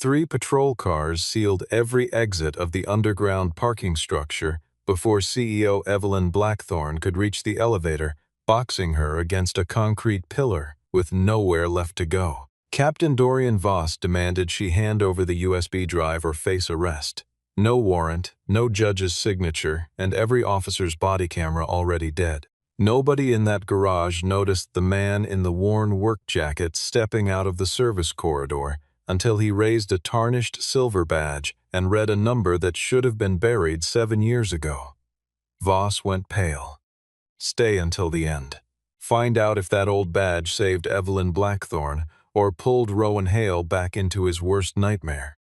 3 patrol cars sealed every exit of the underground parking structure before CEO Evelyn Blackthorne could reach the elevator, boxing her against a concrete pillar with nowhere left to go. Captain Dorian Voss demanded she hand over the USB drive or face arrest. No warrant, no judge's signature, and every officer's body camera already dead. Nobody in that garage noticed the man in the worn work jacket stepping out of the service corridor until he raised a tarnished silver badge and read a number that should have been buried 7 years ago. Voss went pale. Stay until the end. Find out if that old badge saved Evelyn Blackthorne or pulled Rowan Hale back into his worst nightmare.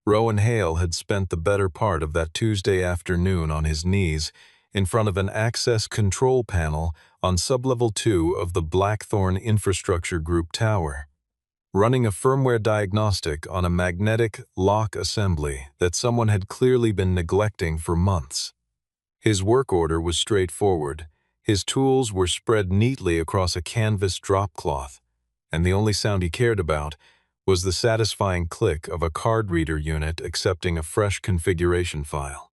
Rowan Hale had spent the better part of that Tuesday afternoon on his knees in front of an access control panel on sublevel 2 of the Blackthorne Infrastructure Group tower, running a firmware diagnostic on a magnetic lock assembly that someone had clearly been neglecting for months. His work order was straightforward. His tools were spread neatly across a canvas drop cloth, and the only sound he cared about was the satisfying click of a card reader unit accepting a fresh configuration file.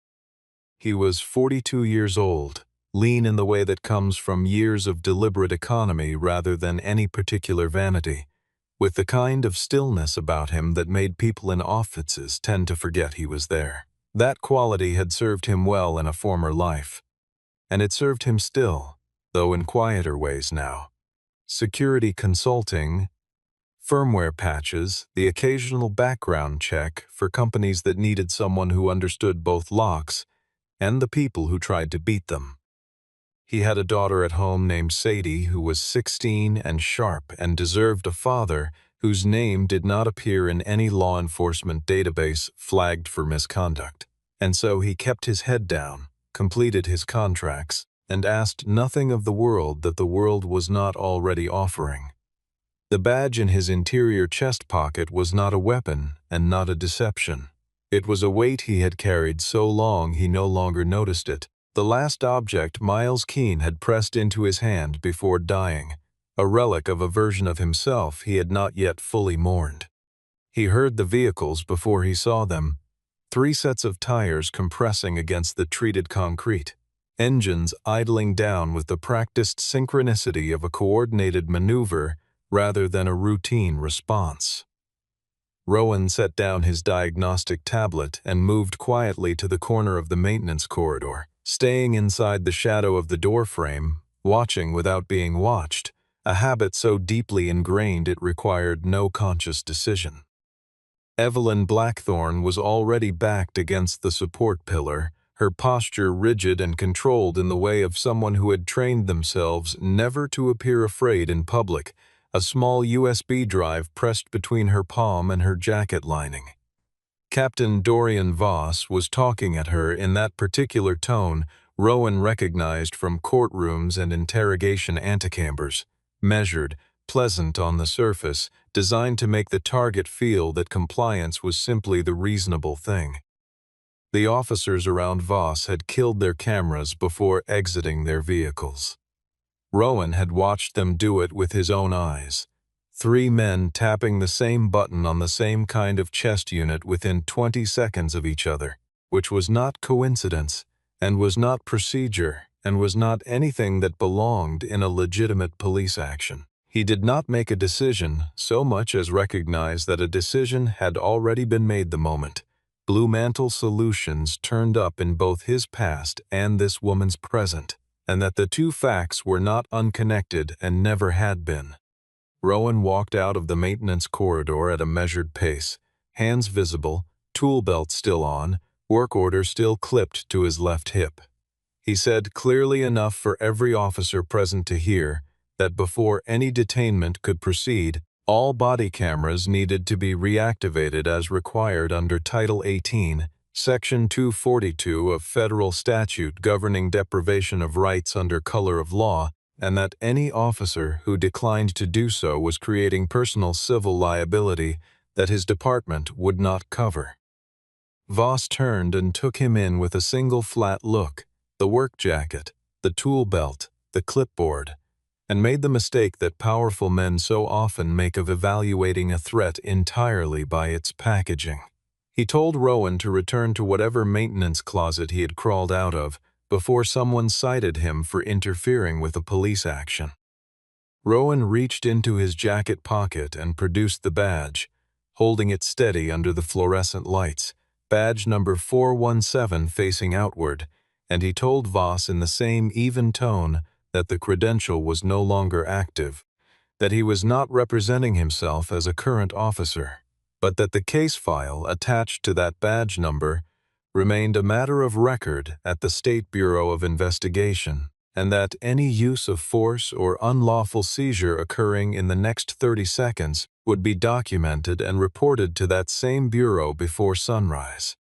He was 42 years old, lean in the way that comes from years of deliberate economy rather than any particular vanity, with the kind of stillness about him that made people in offices tend to forget he was there. That quality had served him well in a former life, and it served him still, though in quieter ways now. Security consulting, firmware patches, the occasional background check for companies that needed someone who understood both locks and the people who tried to beat them. He had a daughter at home named Sadie who was 16 and sharp and deserved a father whose name did not appear in any law enforcement database flagged for misconduct. And so he kept his head down, completed his contracts, and asked nothing of the world that the world was not already offering. The badge in his interior chest pocket was not a weapon and not a deception. It was a weight he had carried so long he no longer noticed it. The last object Miles Keene had pressed into his hand before dying, a relic of a version of himself he had not yet fully mourned. He heard the vehicles before he saw them, 3 sets of tires compressing against the treated concrete, engines idling down with the practiced synchronicity of a coordinated maneuver rather than a routine response. Rowan set down his diagnostic tablet and moved quietly to the corner of the maintenance corridor, staying inside the shadow of the doorframe, watching without being watched, a habit so deeply ingrained it required no conscious decision. Evelyn Blackthorne was already backed against the support pillar, her posture rigid and controlled in the way of someone who had trained themselves never to appear afraid in public, a small USB drive pressed between her palm and her jacket lining. Captain Dorian Voss was talking at her in that particular tone Rowan recognized from courtrooms and interrogation antechambers, measured, pleasant on the surface, designed to make the target feel that compliance was simply the reasonable thing. The officers around Voss had killed their cameras before exiting their vehicles. Rowan had watched them do it with his own eyes. 3 men tapping the same button on the same kind of chest unit within 20 seconds of each other, which was not coincidence, and was not procedure, and was not anything that belonged in a legitimate police action. He did not make a decision so much as recognize that a decision had already been made the moment. Blue Mantle Solutions turned up in both his past and this woman's present, and that the 2 facts were not unconnected and never had been. Rowan walked out of the maintenance corridor at a measured pace, hands visible, tool belt still on, work order still clipped to his left hip. He said clearly enough for every officer present to hear that before any detainment could proceed, all body cameras needed to be reactivated as required under Title 18, Section 242 of Federal Statute governing deprivation of rights under color of law, and that any officer who declined to do so was creating personal civil liability that his department would not cover. Voss turned and took him in with a single flat look, the work jacket, the tool belt, the clipboard. and made the mistake that powerful men so often make of evaluating a threat entirely by its packaging. He told Rowan to return to whatever maintenance closet he had crawled out of before someone cited him for interfering with a police action. Rowan reached into his jacket pocket and produced the badge, holding it steady under the fluorescent lights, badge number 417 facing outward, and he told Voss in the same even tone that the credential was no longer active, that he was not representing himself as a current officer, but that the case file attached to that badge number remained a matter of record at the State Bureau of Investigation, and that any use of force or unlawful seizure occurring in the next 30 seconds would be documented and reported to that same bureau before sunrise.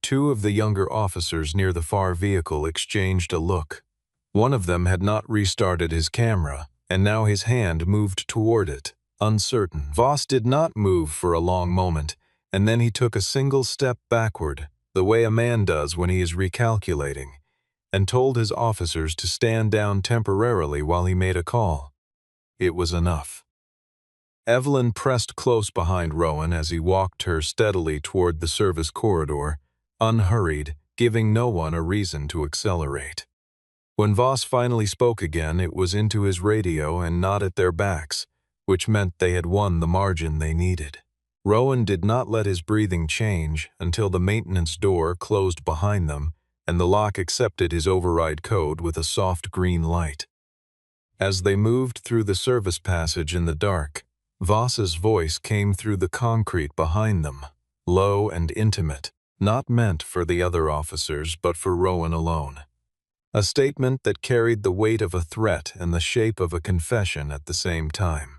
Two of the younger officers near the far vehicle exchanged a look. One of them had not restarted his camera, and now his hand moved toward it, uncertain. Voss did not move for a long moment, and then he took a single step backward, the way a man does when he is recalculating, and told his officers to stand down temporarily while he made a call. It was enough. Evelyn pressed close behind Rowan as he walked her steadily toward the service corridor, unhurried, giving no one a reason to accelerate. When Voss finally spoke again, it was into his radio and not at their backs, which meant they had won the margin they needed. Rowan did not let his breathing change until the maintenance door closed behind them and the lock accepted his override code with a soft green light. As they moved through the service passage in the dark, Voss's voice came through the concrete behind them, low and intimate, not meant for the other officers but for Rowan alone. A statement that carried the weight of a threat and the shape of a confession at the same time.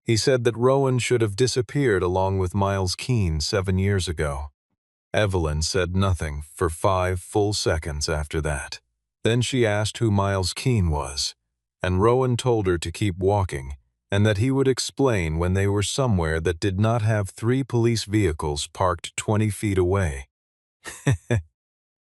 He said that Rowan should have disappeared along with Miles Keene 7 years ago. Evelyn said nothing for 5 full seconds after that. Then she asked who Miles Keene was, and Rowan told her to keep walking, and that he would explain when they were somewhere that did not have 3 police vehicles parked 20 feet away.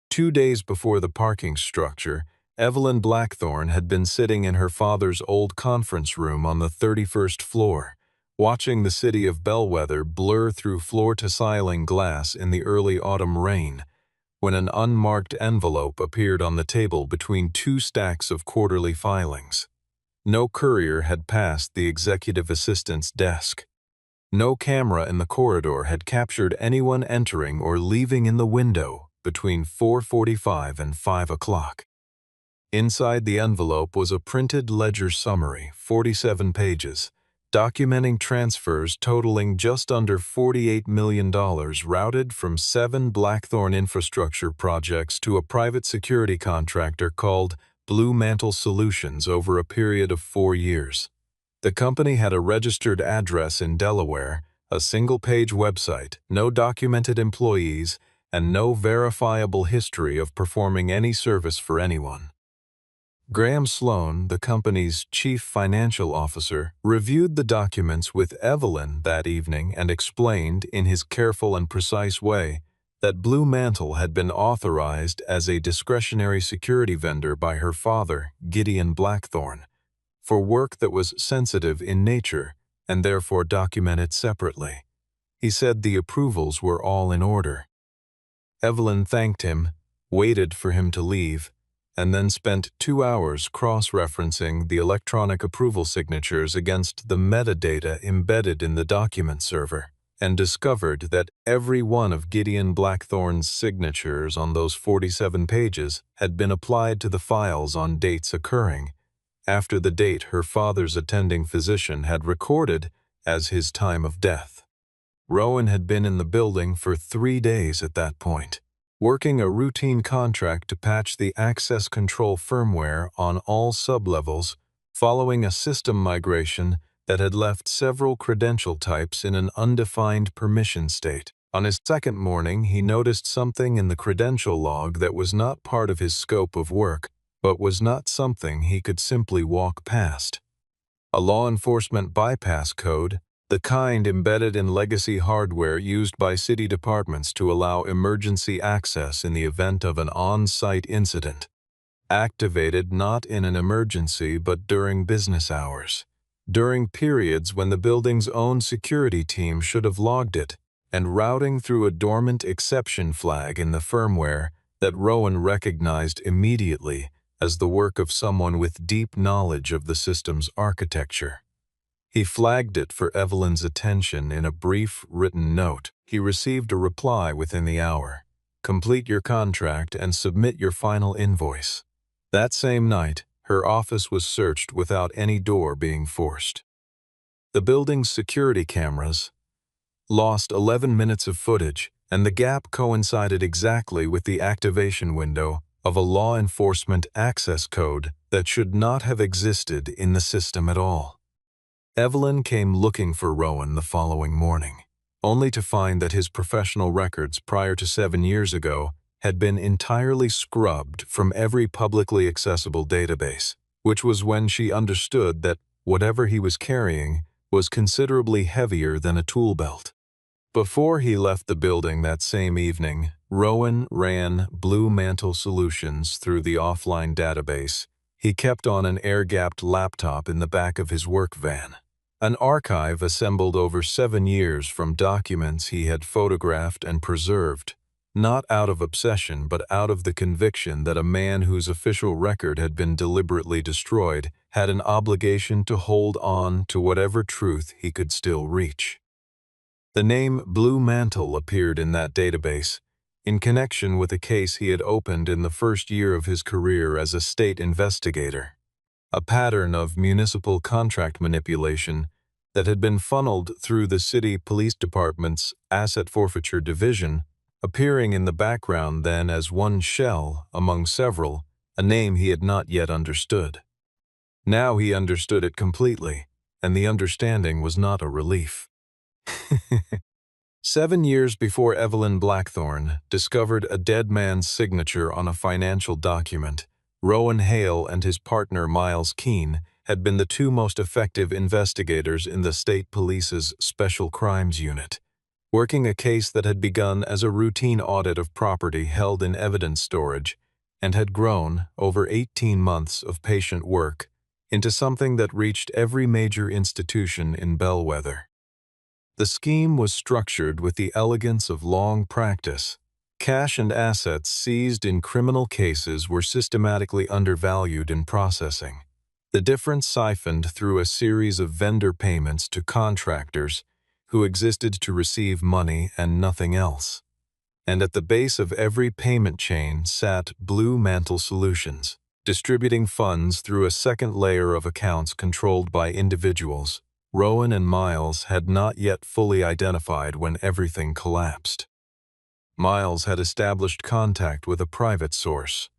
2 days before the parking structure, Evelyn Blackthorne had been sitting in her father's old conference room on the 31st floor, watching the city of Bellwether blur through floor-to-ceiling glass in the early autumn rain, when an unmarked envelope appeared on the table between 2 stacks of quarterly filings. No courier had passed the executive assistant's desk. No camera in the corridor had captured anyone entering or leaving in the window between 4:45 and 5 o'clock. Inside the envelope was a printed ledger summary, 47 pages, documenting transfers totaling just under $48 million routed from 7 Blackthorne infrastructure projects to a private security contractor called Blue Mantle Solutions over a period of 4 years. The company had a registered address in Delaware, a single-page website, no documented employees, and no verifiable history of performing any service for anyone. Graham Sloan, the company's chief financial officer, reviewed the documents with Evelyn that evening and explained, in his careful and precise way, that Blue Mantle had been authorized as a discretionary security vendor by her father, Gideon Blackthorne, for work that was sensitive in nature and therefore documented separately. He said the approvals were all in order. Evelyn thanked him, waited for him to leave, and then spent 2 hours cross-referencing the electronic approval signatures against the metadata embedded in the document server, and discovered that every one of Gideon Blackthorne's signatures on those 47 pages had been applied to the files on dates occurring after the date her father's attending physician had recorded as his time of death. Rowan had been in the building for 3 days at that point, working a routine contract to patch the access control firmware on all sublevels following a system migration that had left several credential types in an undefined permission state. On his second morning, he noticed something in the credential log that was not part of his scope of work, but was not something he could simply walk past. A law enforcement bypass code, the kind embedded in legacy hardware used by city departments to allow emergency access in the event of an on-site incident. activated not in an emergency but during business hours, during periods when the building's own security team should have logged it, and routing through a dormant exception flag in the firmware that Rowan recognized immediately as the work of someone with deep knowledge of the system's architecture. He flagged it for Evelyn's attention in a brief written note. He received a reply within the hour. Complete your contract and submit your final invoice. That same night, her office was searched without any door being forced. The building's security cameras lost 11 minutes of footage, and the gap coincided exactly with the activation window of a law enforcement access code that should not have existed in the system at all. Evelyn came looking for Rowan the following morning, only to find that his professional records prior to 7 years ago had been entirely scrubbed from every publicly accessible database, which was when she understood that whatever he was carrying was considerably heavier than a tool belt. Before he left the building that same evening, Rowan ran Blue Mantle Solutions through the offline database he kept on an air-gapped laptop in the back of his work van, an archive assembled over 7 years from documents he had photographed and preserved, not out of obsession but out of the conviction that a man whose official record had been deliberately destroyed had an obligation to hold on to whatever truth he could still reach. The name Blue Mantle appeared in that database in connection with a case he had opened in the first year of his career as a state investigator, a pattern of municipal contract manipulation that had been funneled through the city police department's asset forfeiture division, appearing in the background then as one shell among several, a name he had not yet understood. Now he understood it completely, and the understanding was not a relief. 7 years before Evelyn Blackthorne discovered a dead man's signature on a financial document, Rowan Hale and his partner Miles Keene had been the two most effective investigators in the state police's Special Crimes Unit, working a case that had begun as a routine audit of property held in evidence storage and had grown, over 18 months of patient work, into something that reached every major institution in Bellwether. The scheme was structured with the elegance of long practice. Cash and assets seized in criminal cases were systematically undervalued in processing, the difference siphoned through a series of vendor payments to contractors who existed to receive money and nothing else. And at the base of every payment chain sat Blue Mantle Solutions, distributing funds through a second layer of accounts controlled by individuals Rowan and Miles had not yet fully identified when everything collapsed. Miles had established contact with a private source,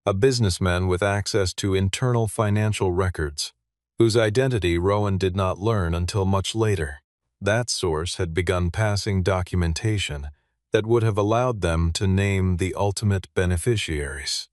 a businessman with access to internal financial records, whose identity Rowan did not learn until much later. That source had begun passing documentation that would have allowed them to name the ultimate beneficiaries.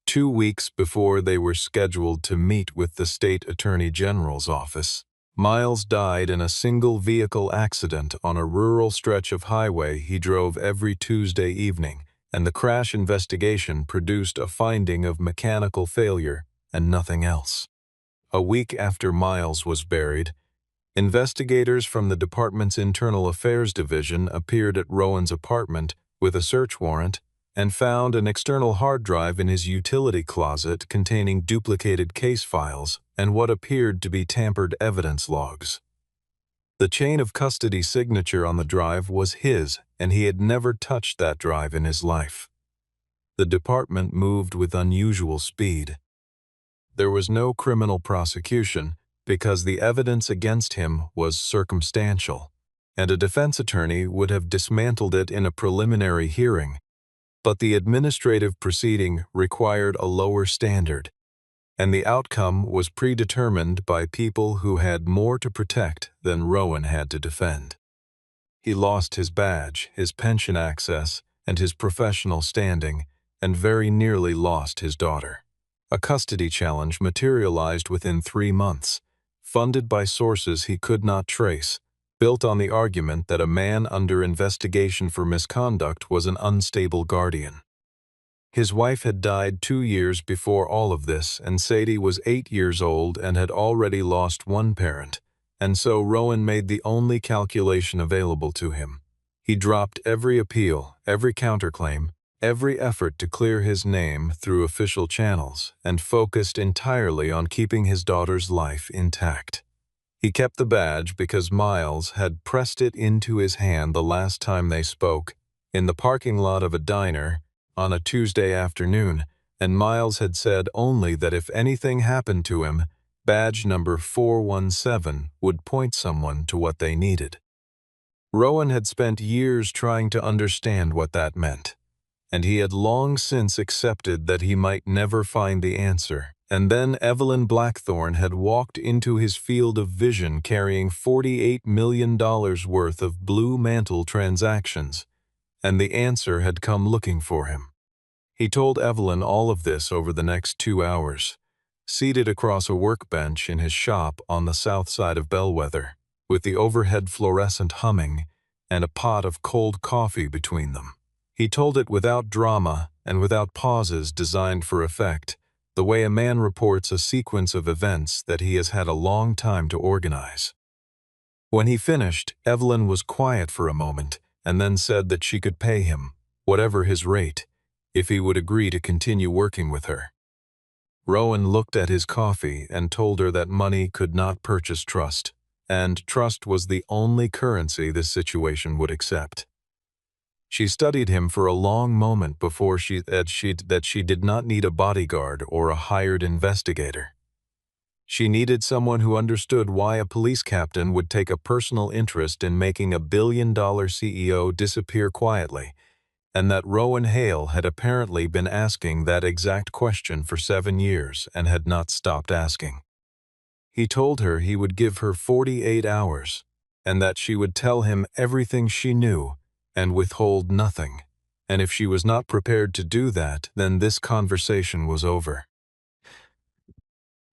2 weeks before they were scheduled to meet with the state attorney general's office, Miles died in a single-vehicle accident on a rural stretch of highway he drove every Tuesday evening, and the crash investigation produced a finding of mechanical failure and nothing else. A week after Miles was buried, investigators from the department's Internal Affairs Division appeared at Rowan's apartment with a search warrant and found an external hard drive in his utility closet containing duplicated case files and what appeared to be tampered evidence logs. The chain of custody signature on the drive was his, and he had never touched that drive in his life. The department moved with unusual speed. There was no criminal prosecution because the evidence against him was circumstantial, and a defense attorney would have dismantled it in a preliminary hearing. But the administrative proceeding required a lower standard, and the outcome was predetermined by people who had more to protect than Rowan had to defend. He lost his badge, his pension access, and his professional standing, and very nearly lost his daughter. A custody challenge materialized within 3 months, funded by sources he could not trace, built on the argument that a man under investigation for misconduct was an unstable guardian. His wife had died 2 years before all of this, and Sadie was 8 years old and had already lost one parent, and so Rowan made the only calculation available to him. He dropped every appeal, every counterclaim, every effort to clear his name through official channels, and focused entirely on keeping his daughter's life intact. He kept the badge because Miles had pressed it into his hand the last time they spoke, in the parking lot of a diner, on a Tuesday afternoon, and Miles had said only that if anything happened to him, badge number 417 would point someone to what they needed. Rowan had spent years trying to understand what that meant, and he had long since accepted that he might never find the answer. And then Evelyn Blackthorne had walked into his field of vision carrying $48 million worth of Blue Mantle transactions, and the answer had come looking for him. He told Evelyn all of this over the next 2 hours, seated across a workbench in his shop on the south side of Bellwether, with the overhead fluorescent humming and a pot of cold coffee between them. He told it without drama and without pauses designed for effect, the way a man reports a sequence of events that he has had a long time to organize. When he finished, Evelyn was quiet for a moment and then said that she could pay him, whatever his rate, if he would agree to continue working with her. Rowan looked at his coffee and told her that money could not purchase trust, and trust was the only currency this situation would accept. She studied him for a long moment before she did not need a bodyguard or a hired investigator. She needed someone who understood why a police captain would take a personal interest in making a billion-dollar CEO disappear quietly, and that Rowan Hale had apparently been asking that exact question for 7 years and had not stopped asking. He told her he would give her 48 hours, and that she would tell him everything she knew and withhold nothing, and if she was not prepared to do that, then this conversation was over.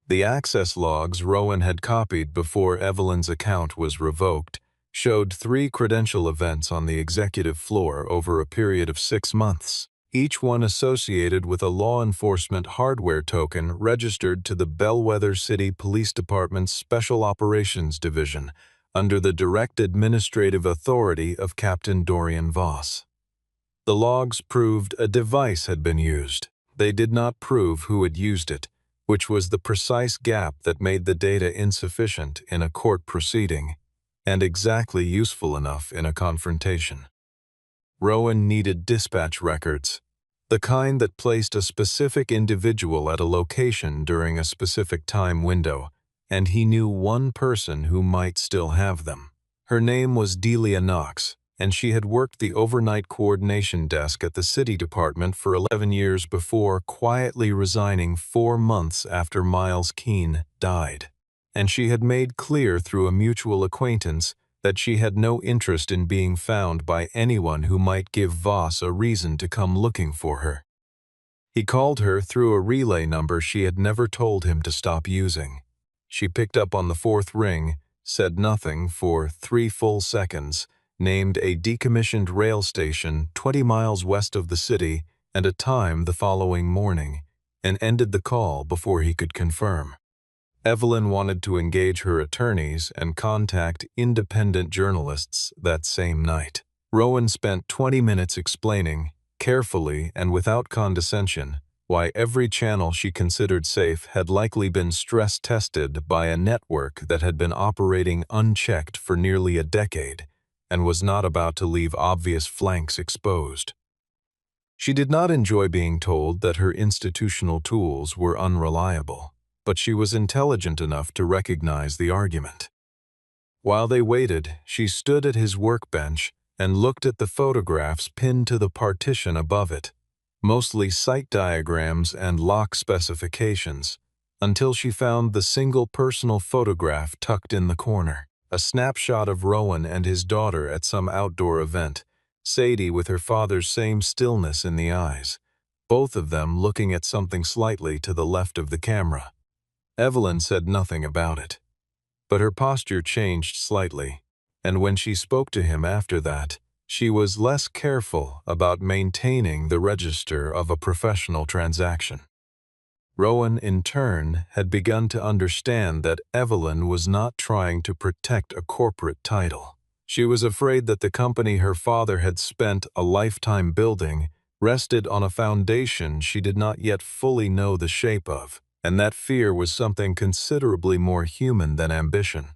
The access logs Rowan had copied before Evelyn's account was revoked showed 3 credential events on the executive floor over a period of 6 months, each one associated with a law enforcement hardware token registered to the Bellwether City Police Department's Special Operations Division under the direct administrative authority of Captain Dorian Voss. The logs proved a device had been used. They did not prove who had used it, which was the precise gap that made the data insufficient in a court proceeding and exactly useful enough in a confrontation. Rowan needed dispatch records, the kind that placed a specific individual at a location during a specific time window, and he knew one person who might still have them. Her name was Delia Knox, and she had worked the overnight coordination desk at the city department for 11 years before quietly resigning 4 months after Miles Keene died. And she had made clear through a mutual acquaintance that she had no interest in being found by anyone who might give Voss a reason to come looking for her. He called her through a relay number she had never told him to stop using. She picked up on the 4th ring, said nothing for 3 full seconds, named a decommissioned rail station 20 miles west of the city and a time the following morning, and ended the call before he could confirm. Evelyn wanted to engage her attorneys and contact independent journalists that same night. Rowan spent 20 minutes explaining, carefully and without condescension, why every channel she considered safe had likely been stress-tested by a network that had been operating unchecked for nearly a decade and was not about to leave obvious flanks exposed. She did not enjoy being told that her institutional tools were unreliable, but she was intelligent enough to recognize the argument. While they waited, she stood at his workbench and looked at the photographs pinned to the partition above it, mostly site diagrams and lock specifications, until she found the single personal photograph tucked in the corner, a snapshot of Rowan and his daughter at some outdoor event, Sadie with her father's same stillness in the eyes, both of them looking at something slightly to the left of the camera. Evelyn said nothing about it, but her posture changed slightly, and when she spoke to him after that, She was less careful about maintaining the register of a professional transaction. Rowan, in turn, had begun to understand that Evelyn was not trying to protect a corporate title. She was afraid that the company her father had spent a lifetime building rested on a foundation she did not yet fully know the shape of, and that fear was something considerably more human than ambition.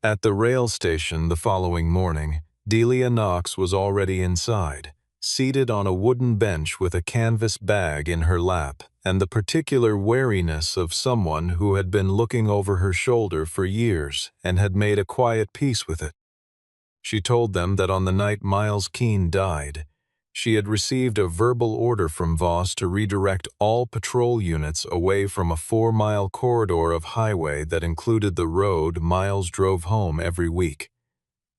At the rail station the following morning, Delia Knox was already inside, seated on a wooden bench with a canvas bag in her lap and the particular wariness of someone who had been looking over her shoulder for years and had made a quiet peace with it. She told them that on the night Miles Keene died, she had received a verbal order from Voss to redirect all patrol units away from a 4-mile corridor of highway that included the road Miles drove home every week.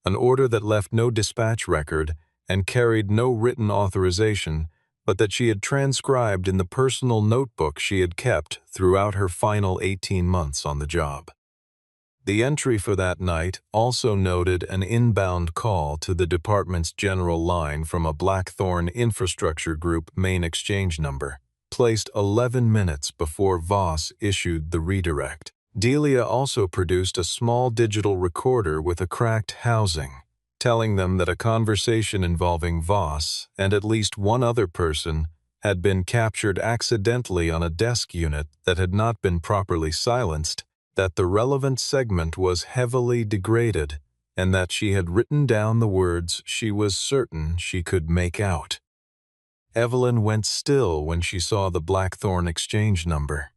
An order that left no dispatch record and carried no written authorization, but that she had transcribed in the personal notebook she had kept throughout her final 18 months on the job. The entry for that night also noted an inbound call to the department's general line from a Blackthorn Infrastructure Group main exchange number, placed 11 minutes before Voss issued the redirect. Delia also produced a small digital recorder with a cracked housing, telling them that a conversation involving Voss and at least one other person had been captured accidentally on a desk unit that had not been properly silenced, that the relevant segment was heavily degraded, and that she had written down the words she was certain she could make out. Evelyn went still when she saw the Blackthorn exchange number.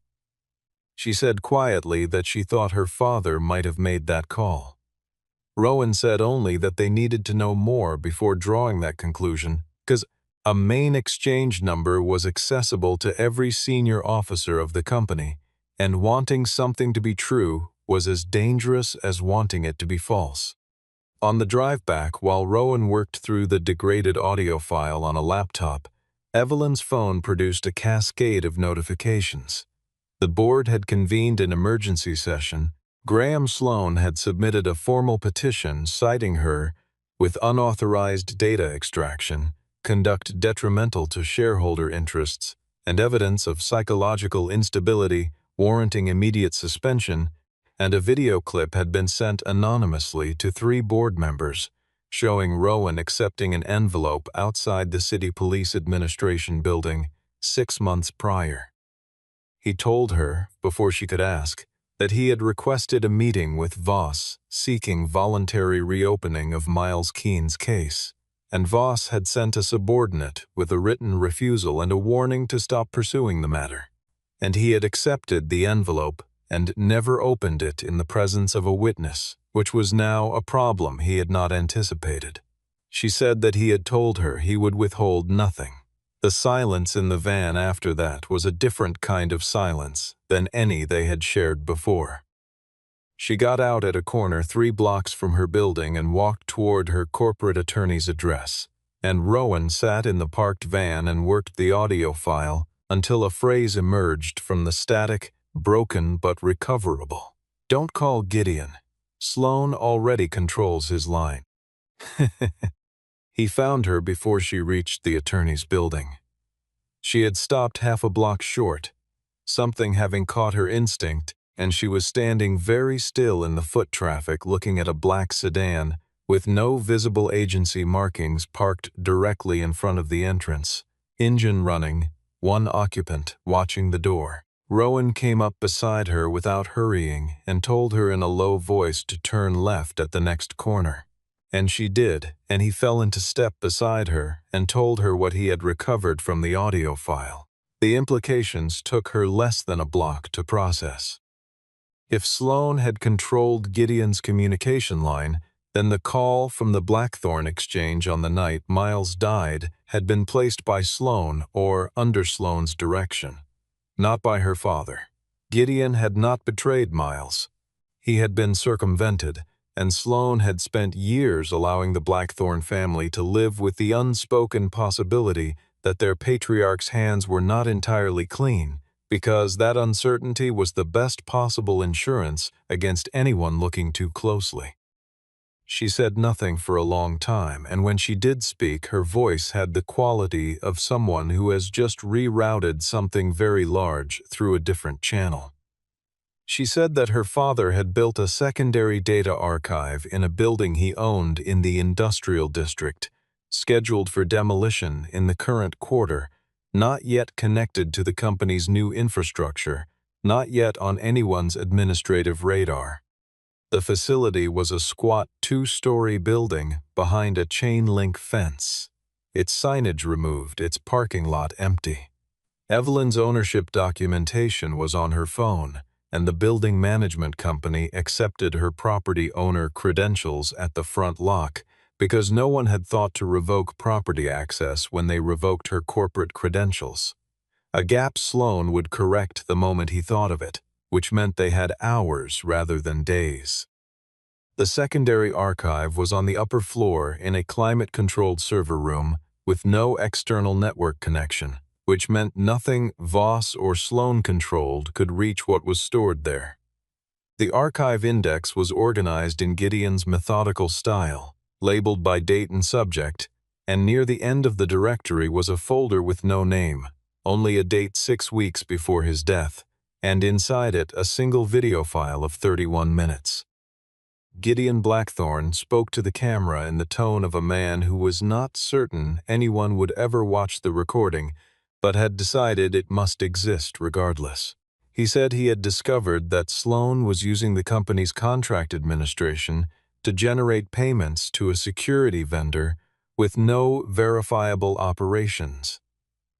She said quietly that she thought her father might have made that call. Rowan said only that they needed to know more before drawing that conclusion, because a main exchange number was accessible to every senior officer of the company, and wanting something to be true was as dangerous as wanting it to be false. On the drive back, while Rowan worked through the degraded audio file on a laptop, Evelyn's phone produced a cascade of notifications. The board had convened an emergency session. Graham Sloan had submitted a formal petition citing her with unauthorized data extraction, conduct detrimental to shareholder interests, and evidence of psychological instability warranting immediate suspension, and a video clip had been sent anonymously to 3 board members, showing Rowan accepting an envelope outside the City Police Administration building 6 months prior. He told her, before she could ask, that he had requested a meeting with Voss seeking voluntary reopening of Miles Keene's case, and Voss had sent a subordinate with a written refusal and a warning to stop pursuing the matter, and he had accepted the envelope and never opened it in the presence of a witness, which was now a problem he had not anticipated. She said that he had told her he would withhold nothing. The silence in the van after that was a different kind of silence than any they had shared before. She got out at a corner 3 blocks from her building and walked toward her corporate attorney's address, and Rowan sat in the parked van and worked the audio file until a phrase emerged from the static, broken but recoverable. "Don't call Gideon. Sloan already controls his line." He found her before she reached the attorney's building. She had stopped half a block short, something having caught her instinct, and she was standing very still in the foot traffic looking at a black sedan with no visible agency markings parked directly in front of the entrance, engine running, 1 occupant watching the door. Rowan came up beside her without hurrying and told her in a low voice to turn left at the next corner. And she did, and he fell into step beside her and told her what he had recovered from the audio file. The implications took her less than a block to process. If Sloan had controlled Gideon's communication line, then the call from the Blackthorn exchange on the night Miles died had been placed by Sloan or under Sloan's direction, not by her father. Gideon had not betrayed Miles. He had been circumvented, and Sloan had spent years allowing the Blackthorn family to live with the unspoken possibility that their patriarch's hands were not entirely clean, because that uncertainty was the best possible insurance against anyone looking too closely. She said nothing for a long time, and when she did speak, her voice had the quality of someone who has just rerouted something very large through a different channel. She said that her father had built a secondary data archive in a building he owned in the industrial district, scheduled for demolition in the current quarter, not yet connected to the company's new infrastructure, not yet on anyone's administrative radar. The facility was a squat two-story building behind a chain-link fence, its signage removed, its parking lot empty. Evelyn's ownership documentation was on her phone, and the building management company accepted her property owner credentials at the front lock because no one had thought to revoke property access when they revoked her corporate credentials. A gap Sloan would correct the moment he thought of it, which meant they had hours rather than days. The secondary archive was on the upper floor in a climate-controlled server room with no external network connection, which meant nothing Voss or Sloan controlled could reach what was stored there. The archive index was organized in Gideon's methodical style, labeled by date and subject, and near the end of the directory was a folder with no name, only a date 6 weeks before his death, and inside it a single video file of 31 minutes. Gideon Blackthorne spoke to the camera in the tone of a man who was not certain anyone would ever watch the recording, but had decided it must exist regardless. He said he had discovered that Sloan was using the company's contract administration to generate payments to a security vendor with no verifiable operations.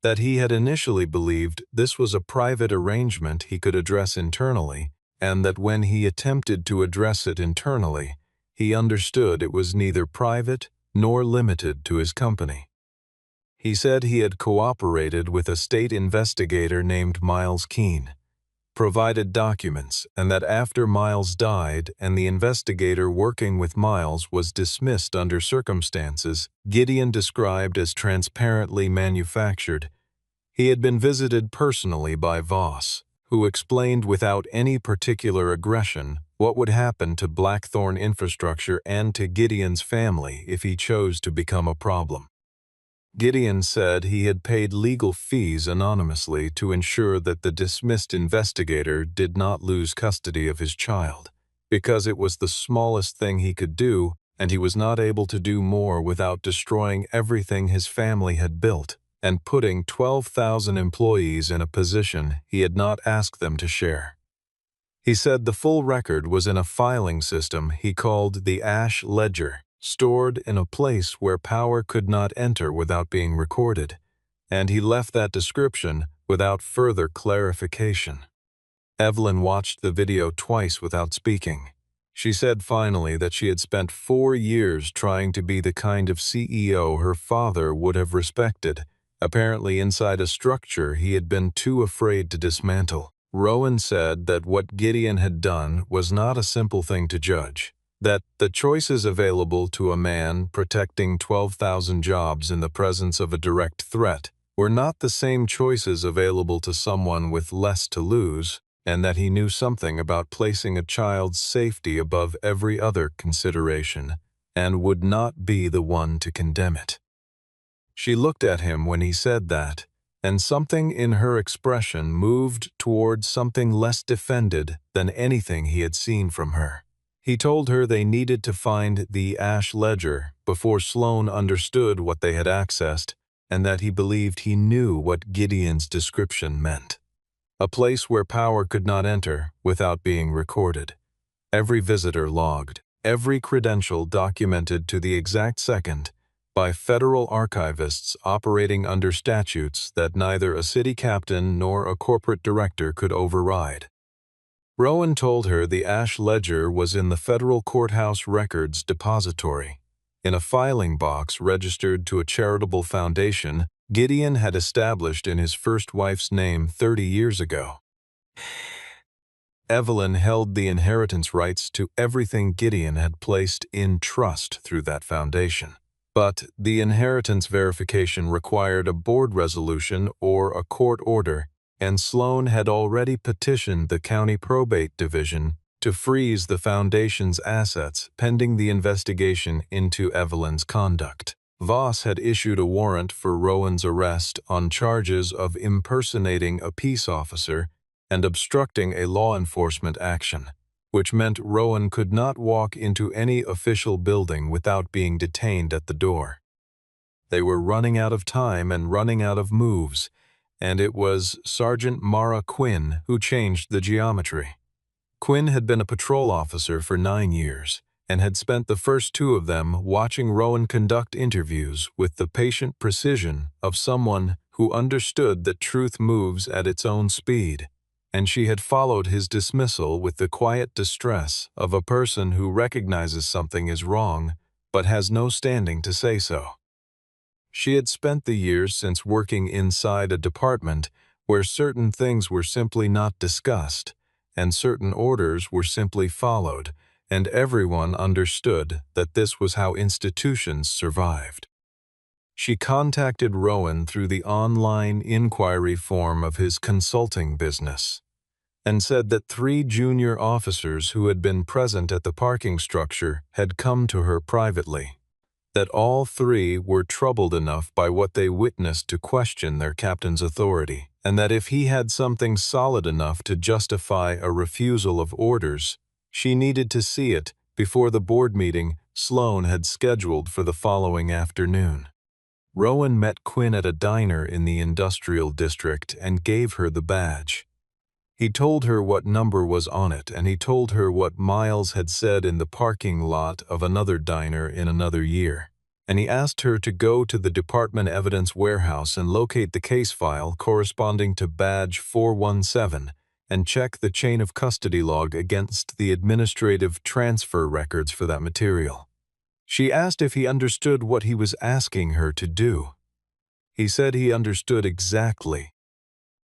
That he had initially believed this was a private arrangement he could address internally, and that when he attempted to address it internally, he understood it was neither private nor limited to his company. He said he had cooperated with a state investigator named Miles Keene, provided documents, and that after Miles died and the investigator working with Miles was dismissed under circumstances Gideon described as transparently manufactured, he had been visited personally by Voss, who explained without any particular aggression what would happen to Blackthorne infrastructure and to Gideon's family if he chose to become a problem. Gideon said he had paid legal fees anonymously to ensure that the dismissed investigator did not lose custody of his child, because it was the smallest thing he could do, and he was not able to do more without destroying everything his family had built and putting 12,000 employees in a position he had not asked them to share. He said the full record was in a filing system he called the Ash Ledger, stored in a place where power could not enter without being recorded, and he left that description without further clarification. Evelyn watched the video twice without speaking. She said finally that she had spent 4 years trying to be the kind of CEO her father would have respected, apparently inside a structure he had been too afraid to dismantle. Rowan said that what Gideon had done was not a simple thing to judge, that the choices available to a man protecting 12,000 jobs in the presence of a direct threat were not the same choices available to someone with less to lose, and that he knew something about placing a child's safety above every other consideration, and would not be the one to condemn it. She looked at him when he said that, and something in her expression moved towards something less defended than anything he had seen from her. He told her they needed to find the Ash Ledger before Sloan understood what they had accessed, and that he believed he knew what Gideon's description meant. A place where power could not enter without being recorded. Every visitor logged, every credential documented to the exact second, by federal archivists operating under statutes that neither a city captain nor a corporate director could override. Rowan told her the Ash Ledger was in the federal courthouse records depository, in a filing box registered to a charitable foundation Gideon had established in his first wife's name 30 years ago. Evelyn held the inheritance rights to everything Gideon had placed in trust through that foundation. But the inheritance verification required a board resolution or a court order, and Sloan had already petitioned the county probate division to freeze the foundation's assets pending the investigation into Evelyn's conduct. Voss had issued a warrant for Rowan's arrest on charges of impersonating a peace officer and obstructing a law enforcement action, which meant Rowan could not walk into any official building without being detained at the door. They were running out of time and running out of moves, and it was Sergeant Mara Quinn who changed the geometry. Quinn had been a patrol officer for 9 years and had spent the first 2 of them watching Rowan conduct interviews with the patient precision of someone who understood that truth moves at its own speed, and she had followed his dismissal with the quiet distress of a person who recognizes something is wrong but has no standing to say so. She had spent the years since working inside a department where certain things were simply not discussed, and certain orders were simply followed, and everyone understood that this was how institutions survived. She contacted Rowan through the online inquiry form of his consulting business, and said that 3 junior officers who had been present at the parking structure had come to her privately, that all 3 were troubled enough by what they witnessed to question their captain's authority, and that if he had something solid enough to justify a refusal of orders, she needed to see it before the board meeting Sloane had scheduled for the following afternoon. Rowan met Quinn at a diner in the industrial district and gave her the badge. He told her what number was on it, and he told her what Miles had said in the parking lot of another diner in another year. And he asked her to go to the department evidence warehouse and locate the case file corresponding to badge 417 and check the chain of custody log against the administrative transfer records for that material. She asked if he understood what he was asking her to do. He said he understood exactly.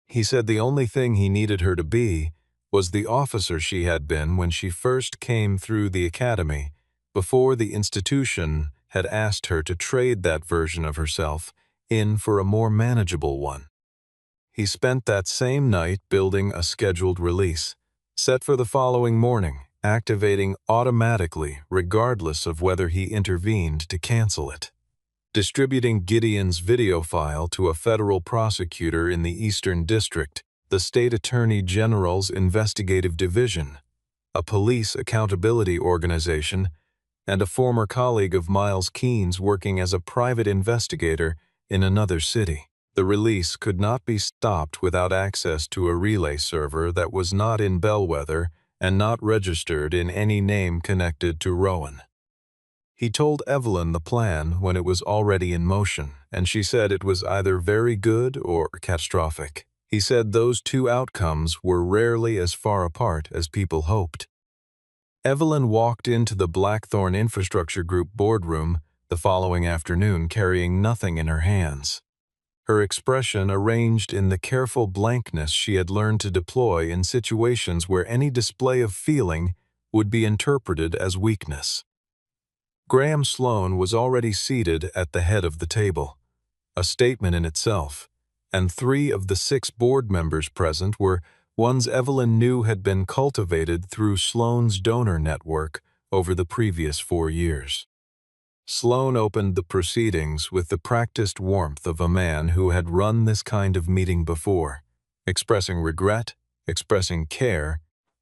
He said the only thing he needed her to be was the officer she had been when she first came through the academy, before the institution had asked her to trade that version of herself in for a more manageable one. He spent that same night building a scheduled release, set for the following morning, activating automatically regardless of whether he intervened to cancel it, distributing Gideon's video file to a federal prosecutor in the Eastern District, the State Attorney General's Investigative Division, a police accountability organization, and a former colleague of Miles Keene's working as a private investigator in another city. The release could not be stopped without access to a relay server that was not in Bellwether and not registered in any name connected to Rowan. He told Evelyn the plan when it was already in motion, and she said it was either very good or catastrophic. He said those 2 outcomes were rarely as far apart as people hoped. Evelyn walked into the Blackthorn Infrastructure Group boardroom the following afternoon carrying nothing in her hands. Her expression arranged in the careful blankness she had learned to deploy in situations where any display of feeling would be interpreted as weakness. Graham Sloane was already seated at the head of the table, a statement in itself, and 3 of the 6 board members present were ones Evelyn knew had been cultivated through Sloane's donor network over the previous 4 years. Sloane opened the proceedings with the practiced warmth of a man who had run this kind of meeting before, expressing regret, expressing care,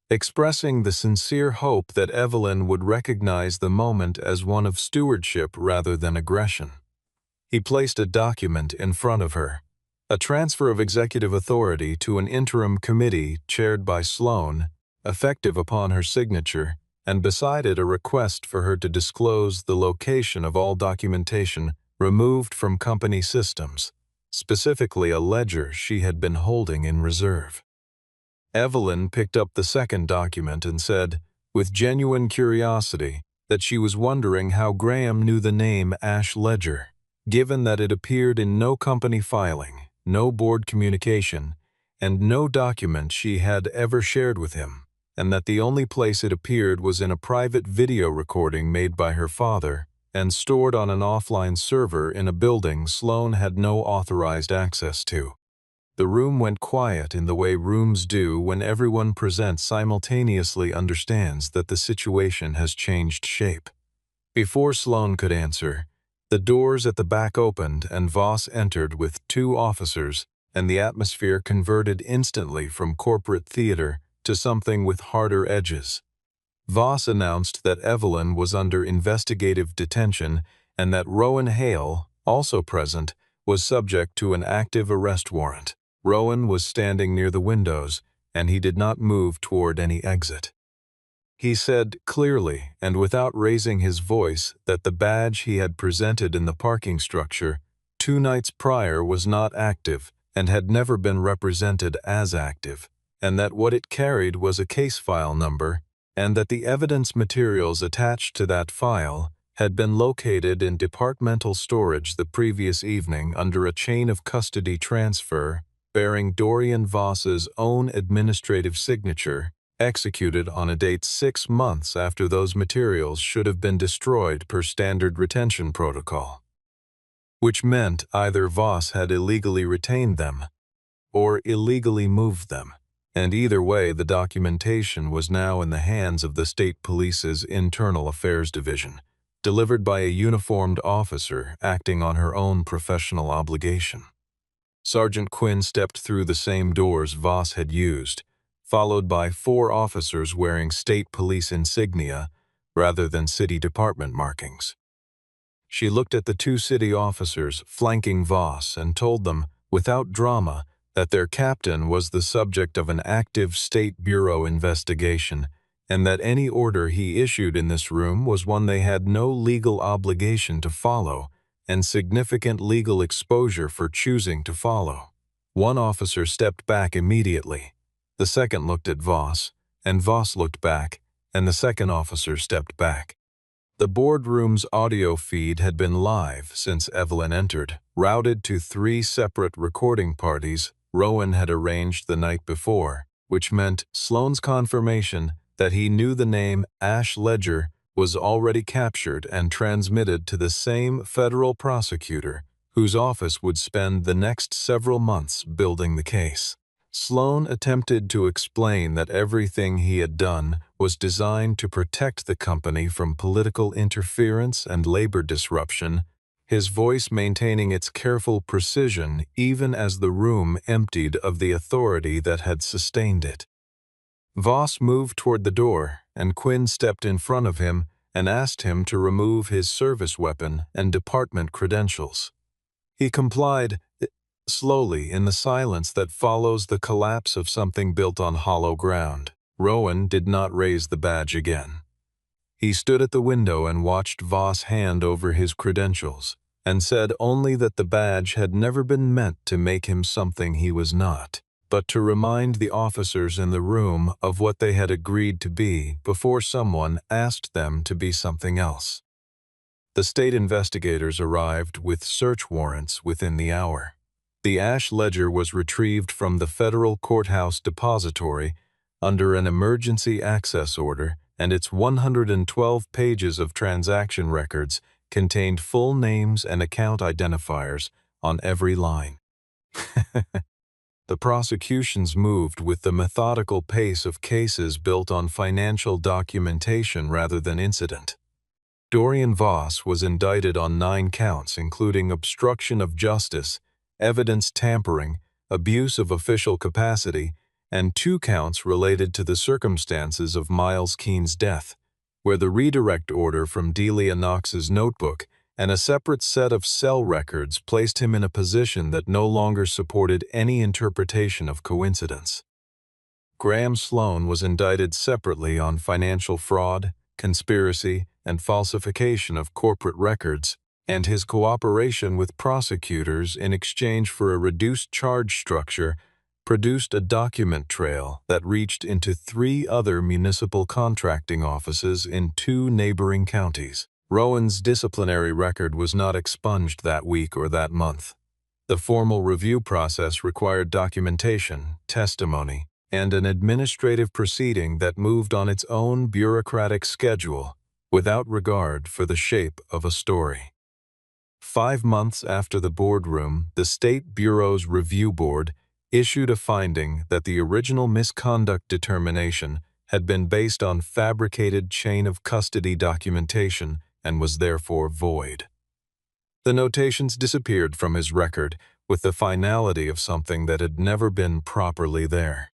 expressing the sincere hope that Evelyn would recognize the moment as one of stewardship rather than aggression. He placed a document in front of her, a transfer of executive authority to an interim committee chaired by Sloane, effective upon her signature, and beside it a request for her to disclose the location of all documentation removed from company systems, specifically a ledger she had been holding in reserve. Evelyn picked up the second document and said, with genuine curiosity, that she was wondering how Graham knew the name Ash Ledger, given that it appeared in no company filing, no board communication, and no document she had ever shared with him, and that the only place it appeared was in a private video recording made by her father and stored on an offline server in a building Sloane had no authorized access to. The room went quiet in the way rooms do when everyone present simultaneously understands that the situation has changed shape. Before Sloan could answer, the doors at the back opened and Voss entered with 2 officers, and the atmosphere converted instantly from corporate theater to something with harder edges. Voss announced that Evelyn was under investigative detention and that Rowan Hale, also present, was subject to an active arrest warrant. Rowan was standing near the windows, and he did not move toward any exit. He said clearly and without raising his voice that the badge he had presented in the parking structure 2 nights prior was not active and had never been represented as active, and that what it carried was a case file number, and that the evidence materials attached to that file had been located in departmental storage the previous evening under a chain of custody transfer bearing Dorian Voss's own administrative signature, executed on a date 6 months after those materials should have been destroyed per standard retention protocol. Which meant either Voss had illegally retained them or illegally moved them, and either way the documentation was now in the hands of the State Police's Internal Affairs Division, delivered by a uniformed officer acting on her own professional obligation. Sergeant Quinn stepped through the same doors Voss had used, followed by 4 officers wearing state police insignia rather than city department markings. She looked at the 2 city officers flanking Voss and told them, without drama, that their captain was the subject of an active State Bureau investigation and that any order he issued in this room was one they had no legal obligation to follow and significant legal exposure for choosing to follow. One officer stepped back immediately. The second looked at Voss, and Voss looked back, and the second officer stepped back. The boardroom's audio feed had been live since Evelyn entered, routed to 3 separate recording parties Rowan had arranged the night before, which meant Sloan's confirmation that he knew the name Ash Ledger was already captured and transmitted to the same federal prosecutor whose office would spend the next several months building the case. Sloan attempted to explain that everything he had done was designed to protect the company from political interference and labor disruption, his voice maintaining its careful precision even as the room emptied of the authority that had sustained it. Voss moved toward the door, and Quinn stepped in front of him and asked him to remove his service weapon and department credentials. He complied, slowly in the silence that follows the collapse of something built on hollow ground. Rowan did not raise the badge again. He stood at the window and watched Voss hand over his credentials, and said only that the badge had never been meant to make him something he was not, but to remind the officers in the room of what they had agreed to be before someone asked them to be something else. The state investigators arrived with search warrants within the hour. The Ash Ledger was retrieved from the federal courthouse depository under an emergency access order, and its 112 pages of transaction records contained full names and account identifiers on every line. The prosecutions moved with the methodical pace of cases built on financial documentation rather than incident. Dorian Voss was indicted on 9 counts, including obstruction of justice, evidence tampering, abuse of official capacity, and 2 counts related to the circumstances of Miles Keene's death, where the redirect order from Delia Knox's notebook and a separate set of cell records placed him in a position that no longer supported any interpretation of coincidence. Graham Sloan was indicted separately on financial fraud, conspiracy, and falsification of corporate records, and his cooperation with prosecutors in exchange for a reduced charge structure produced a document trail that reached into 3 other municipal contracting offices in 2 neighboring counties. Rowan's disciplinary record was not expunged that week or that month. The formal review process required documentation, testimony, and an administrative proceeding that moved on its own bureaucratic schedule without regard for the shape of a story. 5 months after the boardroom, the State Bureau's Review Board issued a finding that the original misconduct determination had been based on fabricated chain of custody documentation and was therefore void. The notations disappeared from his record with the finality of something that had never been properly there.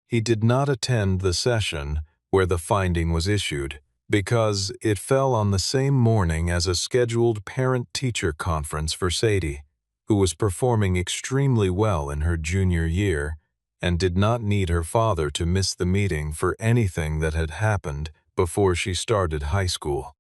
He did not attend the session where the finding was issued because it fell on the same morning as a scheduled parent-teacher conference for Sadie, who was performing extremely well in her junior year and did not need her father to miss the meeting for anything that had happened before she started high school.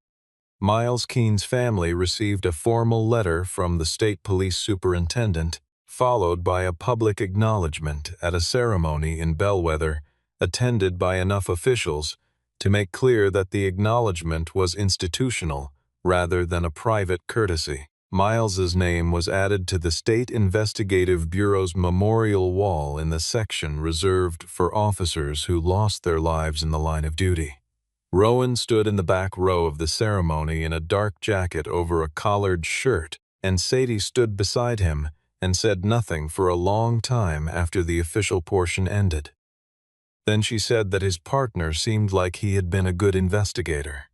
Miles Keene's family received a formal letter from the state police superintendent, followed by a public acknowledgement at a ceremony in Bellwether, attended by enough officials to make clear that the acknowledgement was institutional rather than a private courtesy. Miles's name was added to the State Investigative Bureau's memorial wall in the section reserved for officers who lost their lives in the line of duty. Rowan stood in the back row of the ceremony in a dark jacket over a collared shirt, and Sadie stood beside him and said nothing for a long time after the official portion ended. Then she said that his partner seemed like he had been a good investigator.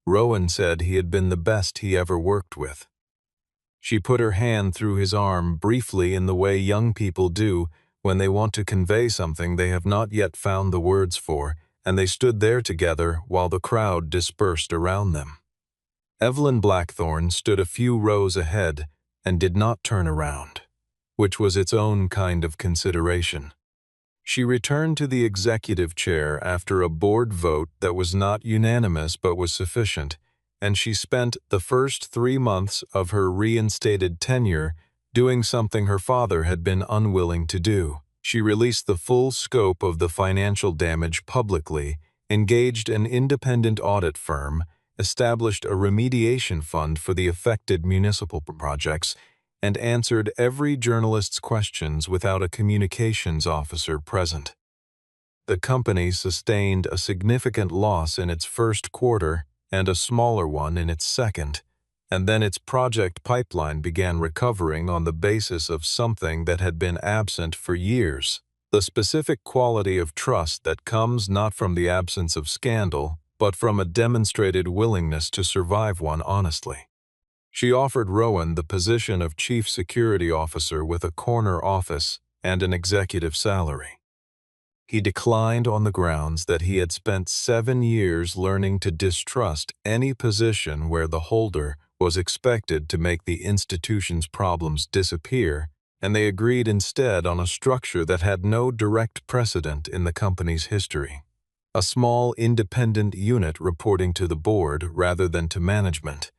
Rowan said he had been the best he ever worked with. She put her hand through his arm briefly in the way young people do when they want to convey something they have not yet found the words for, and they stood there together while the crowd dispersed around them. Evelyn Blackthorne stood a few rows ahead and did not turn around, which was its own kind of consideration. She returned to the executive chair after a board vote that was not unanimous but was sufficient, and she spent the first 3 months of her reinstated tenure doing something her father had been unwilling to do. She released the full scope of the financial damage publicly, engaged an independent audit firm, established a remediation fund for the affected municipal projects, and answered every journalist's questions without a communications officer present. The company sustained a significant loss in its first quarter and a smaller one in its second, and then its project pipeline began recovering on the basis of something that had been absent for years, the specific quality of trust that comes not from the absence of scandal, but from a demonstrated willingness to survive one honestly. She offered Rowan the position of chief security officer with a corner office and an executive salary. He declined on the grounds that he had spent 7 years learning to distrust any position where the holder was expected to make the institution's problems disappear, and they agreed instead on a structure that had no direct precedent in the company's history. A small independent unit reporting to the board rather than to management,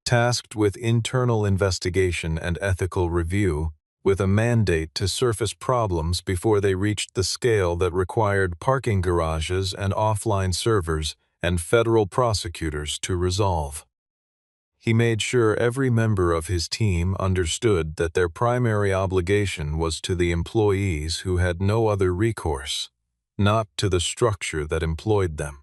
tasked with internal investigation and ethical review, with a mandate to surface problems before they reached the scale that required parking garages and offline servers and federal prosecutors to resolve. He made sure every member of his team understood that their primary obligation was to the employees who had no other recourse, not to the structure that employed them.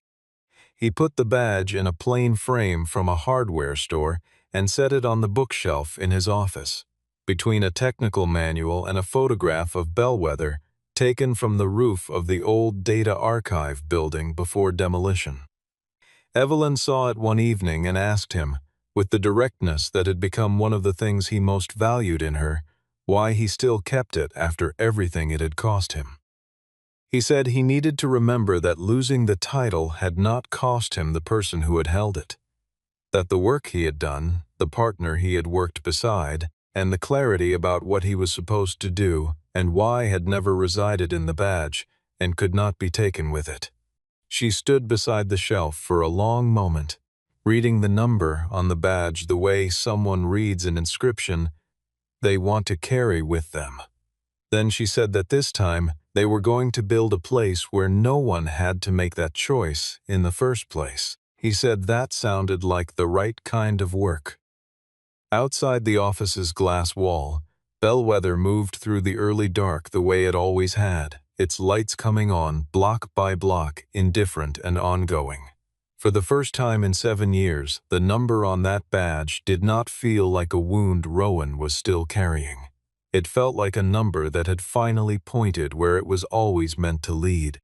He put the badge in a plain frame from a hardware store and set it on the bookshelf in his office, between a technical manual and a photograph of Bellwether taken from the roof of the old data archive building before demolition. Evelyn saw it one evening and asked him, with the directness that had become one of the things he most valued in her, why he still kept it after everything it had cost him. He said he needed to remember that losing the title had not cost him the person who had held it, that the work he had done, the partner he had worked beside, and the clarity about what he was supposed to do and why had never resided in the badge and could not be taken with it. She stood beside the shelf for a long moment, reading the number on the badge the way someone reads an inscription they want to carry with them. Then she said that this time they were going to build a place where no one had to make that choice in the first place. He said that sounded like the right kind of work. Outside the office's glass wall, Bellwether moved through the early dark the way it always had, its lights coming on block by block, indifferent and ongoing. For the first time in 7 years, the number on that badge did not feel like a wound Rowan was still carrying. It felt like a number that had finally pointed where it was always meant to lead.